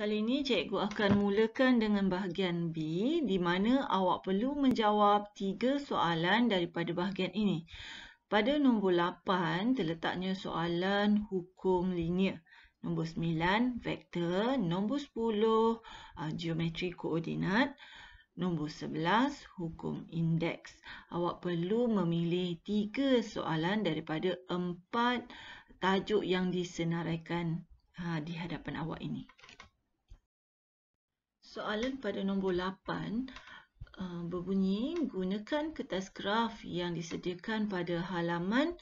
Kali ini cikgu akan mulakan dengan bahagian B di mana awak perlu menjawab 3 soalan daripada bahagian ini. Pada nombor 8 terletaknya soalan hukum linear. Nombor 9 vektor, nombor 10 geometri koordinat, nombor 11 hukum indeks. Awak perlu memilih 3 soalan daripada 4 tajuk yang disenaraikan di hadapan awak ini. Soalan pada nombor 8 berbunyi, gunakan kertas graf yang disediakan pada halaman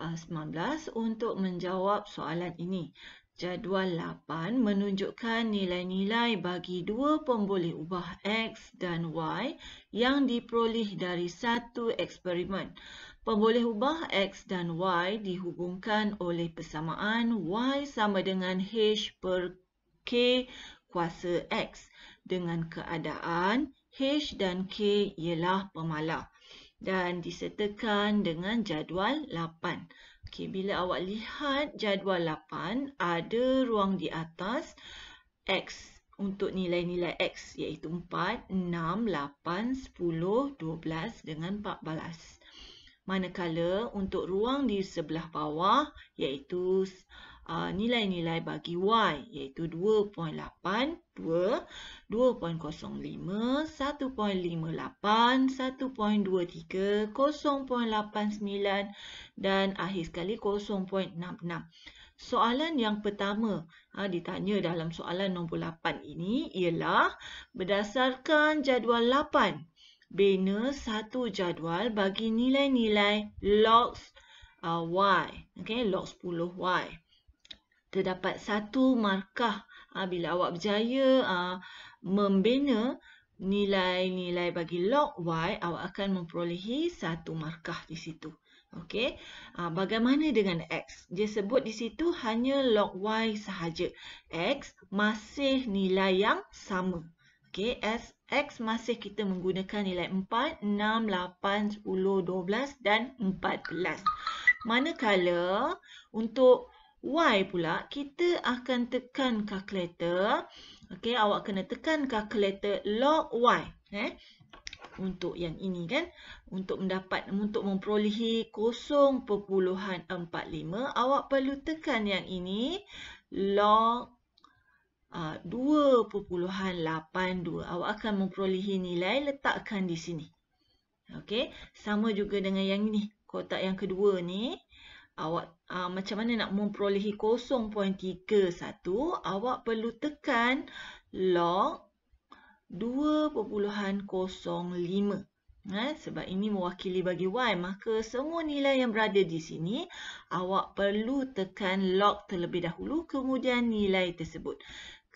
19 untuk menjawab soalan ini. Jadual 8 menunjukkan nilai-nilai bagi dua pemboleh ubah X dan Y yang diperoleh dari satu eksperimen. Pemboleh ubah X dan Y dihubungkan oleh persamaan Y sama dengan H per K kuasa X dengan keadaan H dan K ialah pemalar dan disertakan dengan jadual 8. Okey, bila awak lihat jadual 8, ada ruang di atas X untuk nilai-nilai X iaitu 4, 6, 8, 10, 12 dengan 14. Manakala untuk ruang di sebelah bawah iaitu nilai-nilai bagi Y iaitu 2.8, 2, 2.05, 1.58, 1.23, 0.89 dan akhir sekali 0.66. Soalan yang pertama ditanya dalam soalan nombor 8 ini ialah berdasarkan jadual 8, bina satu jadual bagi nilai-nilai log Y, log 10Y. Terdapat satu markah bila awak berjaya membina nilai-nilai bagi log Y, awak akan memperolehi satu markah di situ. Okey, bagaimana dengan X? Dia sebut di situ hanya log Y sahaja. X masih nilai yang sama. Okey, X masih kita menggunakan nilai 4, 6, 8, 10, 12 dan 14. Manakala untuk Y pula, kita akan tekan kalkulator. Okey, awak kena tekan kalkulator log Y. Untuk yang ini kan, untuk memperolehi 0.45, awak perlu tekan yang ini log 2.82. Awak akan memperolehi nilai, letakkan di sini. Okey, sama juga dengan yang ini. Kotak yang kedua ni, awak macam mana nak memperolehi 0.31, awak perlu tekan log 2.05. Sebab ini mewakili bagi Y, maka semua nilai yang berada di sini awak perlu tekan log terlebih dahulu, kemudian nilai tersebut.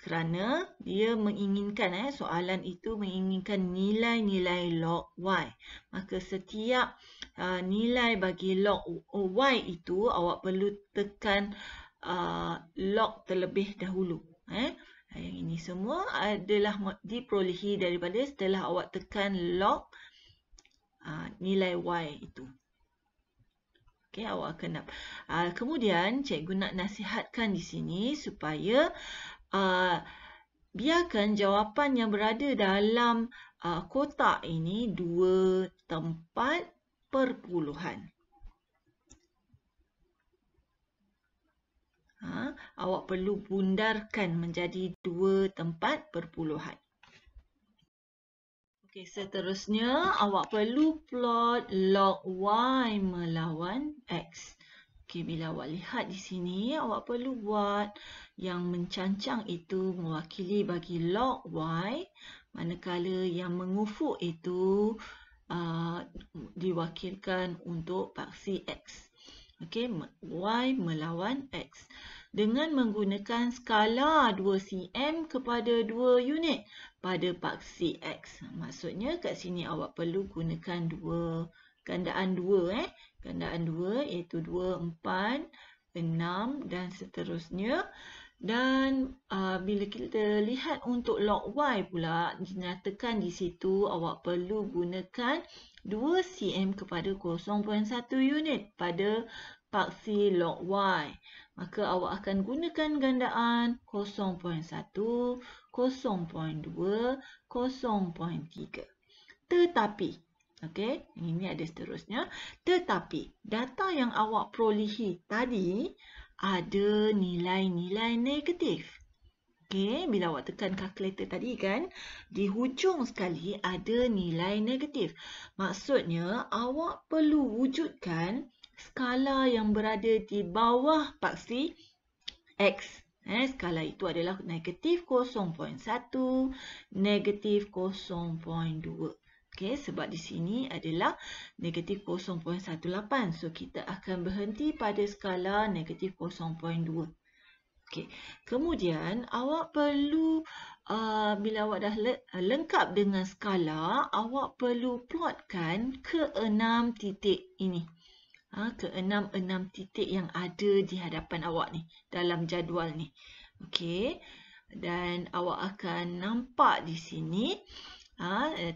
Kerana dia menginginkan, soalan itu menginginkan nilai-nilai log Y. Maka setiap nilai bagi log Y itu awak perlu tekan log terlebih dahulu. Yang ini semua adalah diperolehi daripada setelah awak tekan log nilai Y itu. Okey, awak akan kemudian cikgu nak nasihatkan di sini supaya biarkan jawapan yang berada dalam kotak ini 2 tempat perpuluhan. Awak perlu bundarkan menjadi 2 tempat perpuluhan. Okey, seterusnya awak perlu plot log Y melawan X. Okey, bila awak lihat di sini, awak perlu buat yang mencancang itu mewakili bagi log Y, manakala yang mengufuk itu diwakilkan untuk paksi X. Okey, Y melawan X. Dengan menggunakan skala 2 cm kepada 2 unit pada paksi X. Maksudnya kat sini awak perlu gunakan gandaan 2. Gandaan 2 iaitu 2, 4, 6 dan seterusnya. Dan bila kita lihat untuk log Y pula, dinyatakan di situ awak perlu gunakan 2 cm kepada 0.1 unit pada paksi log Y. maka awak akan gunakan gandaan 0.1, 0.2, 0.3. Tetapi, okey, ini ada seterusnya. Tetapi, data yang awak perolehi tadi ada nilai-nilai negatif. Okey, bila awak tekan kalkulator tadi kan, di hujung sekali ada nilai negatif. Maksudnya, awak perlu wujudkan skala yang berada di bawah paksi X. Skala itu adalah negatif 0.1, negatif 0.2. Okey, sebab di sini adalah negatif 0.18. So, kita akan berhenti pada skala negatif 0.2. Okey, kemudian awak perlu, bila awak dah lengkap dengan skala, awak perlu plotkan ke-6 titik ini. Ke-6 titik yang ada di hadapan awak ni, dalam jadual ni. Okey, dan awak akan nampak di sini,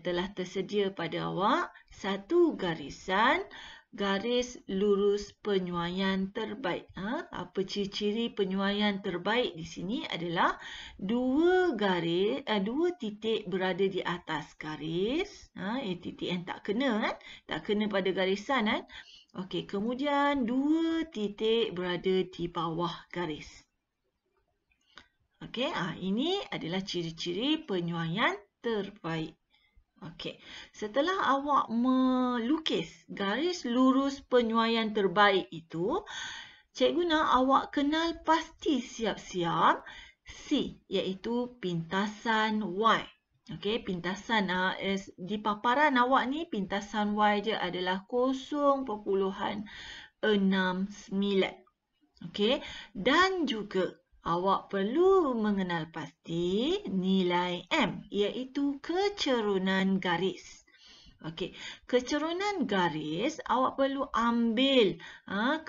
telah tersedia pada awak satu garisan, garis lurus penyuaian terbaik. Apa ciri-ciri penyuaian terbaik di sini adalah dua titik berada di atas garis. Titik yang tak kena kan? Tak kena pada garisan kan? Okey, kemudian dua titik berada di bawah garis. Okey, ini adalah ciri-ciri penyuaian terbaik. Okey, setelah awak melukis garis lurus penyuaian terbaik itu, cikgu nak awak kenal pasti siap-siap C, iaitu pintasan Y. Okey, pintasan di paparan awak ni, pintasan Y dia adalah 0.69. Okey, dan juga awak perlu mengenal pasti nilai M, iaitu kecerunan garis. Okey, kecerunan garis awak perlu ambil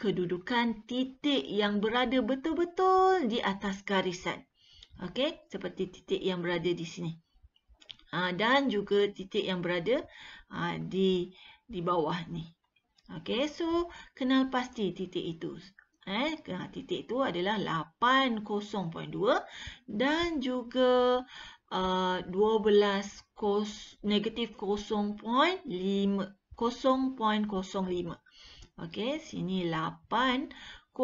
kedudukan titik yang berada betul-betul di atas garisan. Okey, seperti titik yang berada di sini. Dan juga titik yang berada di bawah ni. Okey, so kenal pasti titik itu. Titik itu adalah 8.0.2 dan juga negatif 0.05. Okey, sini 8.0.2.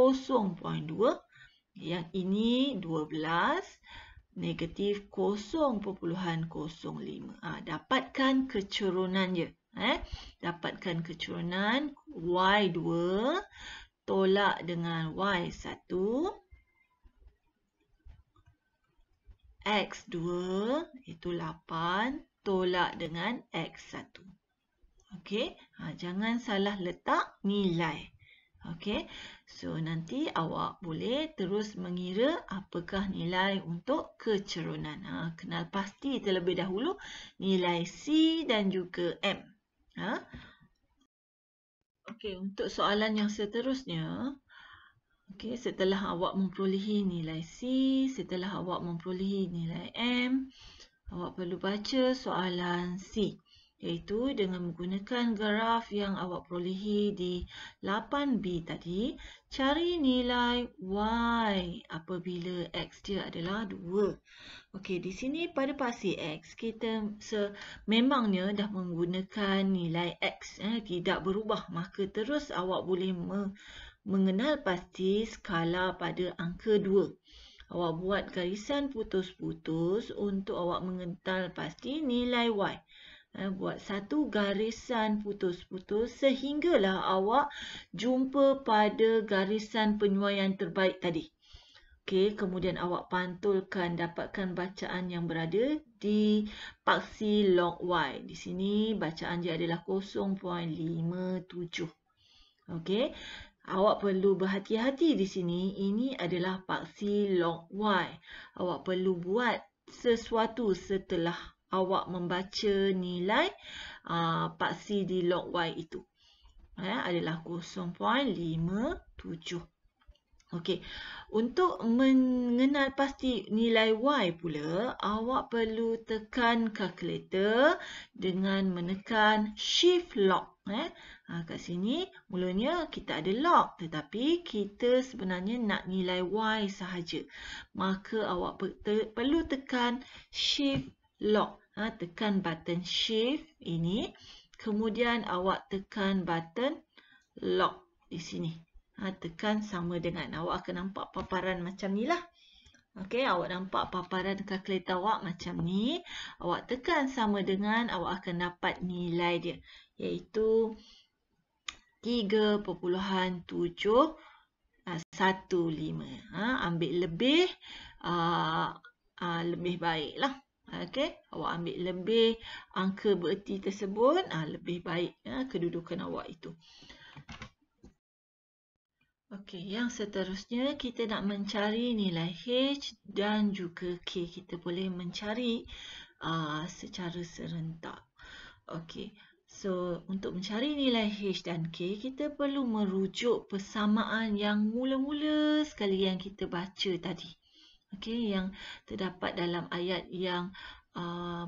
Yang ini 12, negatif 0.05. Dapatkan kecerunan dia. Dapatkan kecerunan Y2 tolak dengan Y1, X2 itu 8 tolak dengan X1. Okey, jangan salah letak nilai. Okey, so nanti awak boleh terus mengira apakah nilai untuk kecerunan. Kenal pasti terlebih dahulu nilai C dan juga M. Okey, untuk soalan yang seterusnya, okey, setelah awak memperolehi nilai C, setelah awak memperolehi nilai M, awak perlu baca soalan C, iaitu dengan menggunakan graf yang awak perolehi di 8B tadi, cari nilai Y apabila X dia adalah 2. Okey, di sini pada paksi X, kita memangnya dah menggunakan nilai X, tidak berubah. Maka terus awak boleh mengenal pasti skala pada angka 2. Awak buat garisan putus-putus untuk awak mengenal pasti nilai Y. Buat satu garisan putus-putus sehinggalah awak jumpa pada garisan penyuaian terbaik tadi. Okey, kemudian awak pantulkan, dapatkan bacaan yang berada di paksi log Y. Di sini bacaan dia adalah 0.57. Okey, awak perlu berhati-hati di sini. Ini adalah paksi log Y. Awak perlu buat sesuatu setelah awak membaca nilai paksi di log Y itu. Adalah 0.57. Okey, untuk mengenal pasti nilai Y pula, awak perlu tekan kalkulator dengan menekan Shift Lock. Kat sini mulanya kita ada log, tetapi kita sebenarnya nak nilai y sahaja. Maka awak perlu tekan shift log. Tekan button shift ini. Kemudian awak tekan button log di sini. Tekan sama dengan. Awak akan nampak paparan macam ni lah. Okey, awak nampak paparan kalkulator awak macam ni. Awak tekan sama dengan, awak akan dapat nilai dia. Iaitu 3.715. Ambil lebih, lebih baik lah. Okey, awak ambil lebih angka bererti tersebut, lebih baik kedudukan awak itu. Okey, yang seterusnya kita nak mencari nilai H dan juga K. Kita boleh mencari secara serentak. Okey, so untuk mencari nilai H dan K, kita perlu merujuk persamaan yang mula-mula sekali yang kita baca tadi. Okey, yang terdapat dalam ayat yang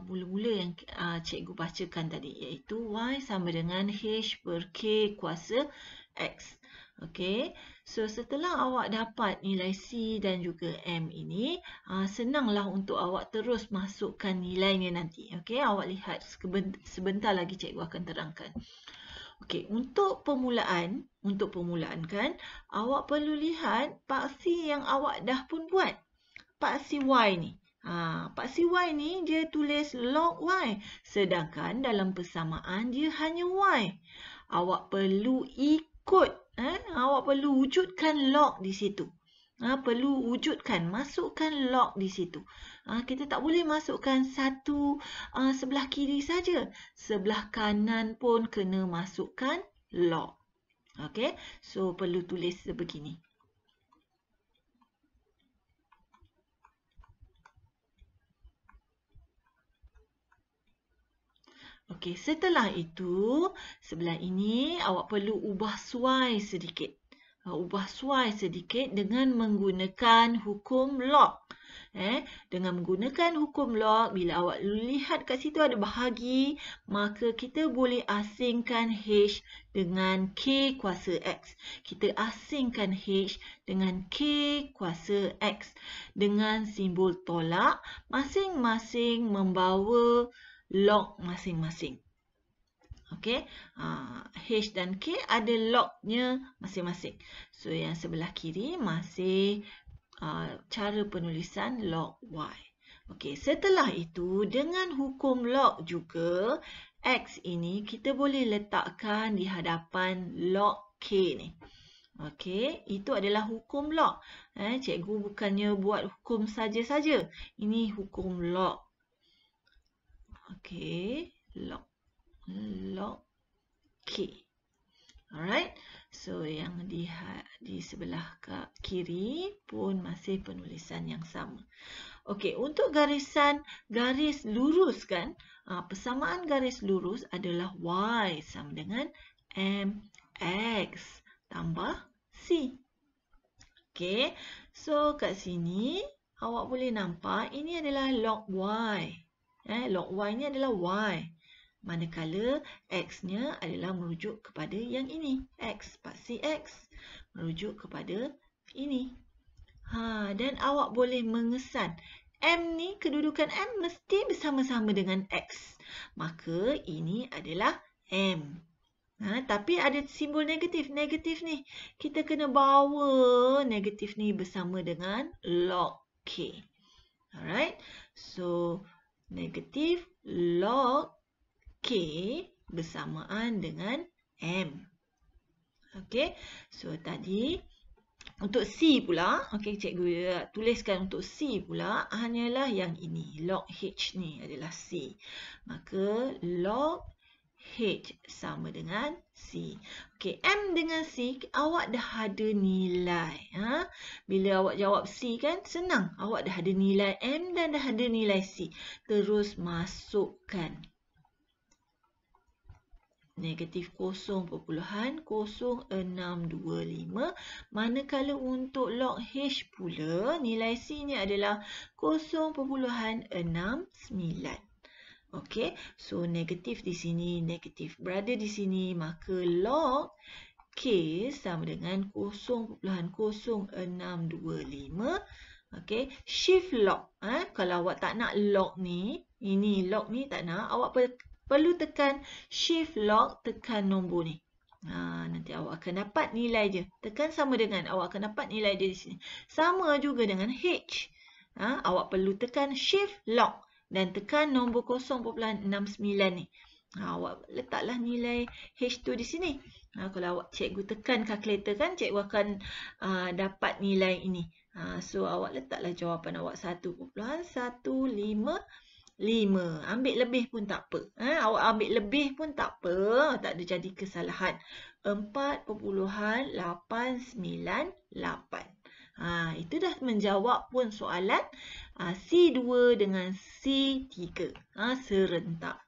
mula-mula yang cikgu bacakan tadi, iaitu Y sama dengan H per K kuasa X. Okey, so setelah awak dapat nilai C dan juga M ini, senanglah untuk awak terus masukkan nilainya nanti. Okey, awak lihat sebentar lagi cikgu akan terangkan. Okey, untuk permulaan kan, awak perlu lihat paksi yang awak dah pun buat. Paksi Y ni. Paksi Y ni dia tulis log Y. Sedangkan dalam persamaan dia hanya Y. Awak perlu ikut. Awak perlu wujudkan log di situ. Perlu wujudkan, masukkan log di situ. Kita tak boleh masukkan satu sebelah kiri saja. Sebelah kanan pun kena masukkan log. Okey, so perlu tulis sebegini. Okey, setelah itu, sebelah ini awak perlu ubah suai sedikit. Ubah suai sedikit dengan menggunakan hukum log. Dengan menggunakan hukum log, bila awak lihat kat situ ada bahagi, maka kita boleh asingkan H dengan K kuasa X. Kita asingkan H dengan K kuasa X. Dengan simbol tolak, masing-masing membawa log masing-masing. Okey, H dan K ada lognya masing-masing. So, yang sebelah kiri masih cara penulisan log Y. Okey, setelah itu dengan hukum log juga, X ini kita boleh letakkan di hadapan log K ni. Okey, itu adalah hukum log. Cikgu bukannya buat hukum saja-saja. Ini hukum log. Okey, log K. Alright. So, yang di sebelah kiri pun masih penulisan yang sama. Okey, untuk garis lurus kan, persamaan garis lurus adalah Y sama dengan MX tambah C. Okey, so kat sini awak boleh nampak ini adalah log Y. Log Y ni adalah Y. Manakala X-nya adalah merujuk kepada yang ini. X, paksi X. Merujuk kepada ini. Dan awak boleh mengesan. M ni, kedudukan M mesti bersama-sama dengan X. Maka ini adalah M. Tapi ada simbol negatif. Negatif ni, kita kena bawa negatif ni bersama dengan log K. Alright. So, negatif log K bersamaan dengan M. Okey. So, tadi untuk C pula, okey, cikgu tuliskan untuk C pula hanyalah yang ini. Log H ni adalah C. Maka log H sama dengan C. Okey, M dengan C, awak dah ada nilai. Bila awak jawab C kan, senang. Awak dah ada nilai M dan dah ada nilai C. Terus masukkan. Negatif 0.0625. Manakala untuk log H pula, nilai C ni adalah 0.69. Okey, so negatif di sini, negatif berada di sini, maka log K sama dengan 0.0625. Okey, shift log. Kalau awak tak nak log ni, ini log ni tak nak, awak perlu tekan shift log, tekan nombor ni. Nanti awak akan dapat nilai dia. Tekan sama dengan, awak akan dapat nilai dia di sini. Sama juga dengan H. Awak perlu tekan shift log dan tekan nombor 0.69 ni. Awak letaklah nilai H tu di sini. Kalau awak cikgu tekan kalkulator kan, cikgu akan dapat nilai ini. So awak letaklah jawapan awak 1.155. Ambil lebih pun tak apa. Awak ambil lebih pun tak apa. Tak ada jadi kesalahan. 4.898. Itu dah menjawab pun soalan C2 dengan C3. Serentak.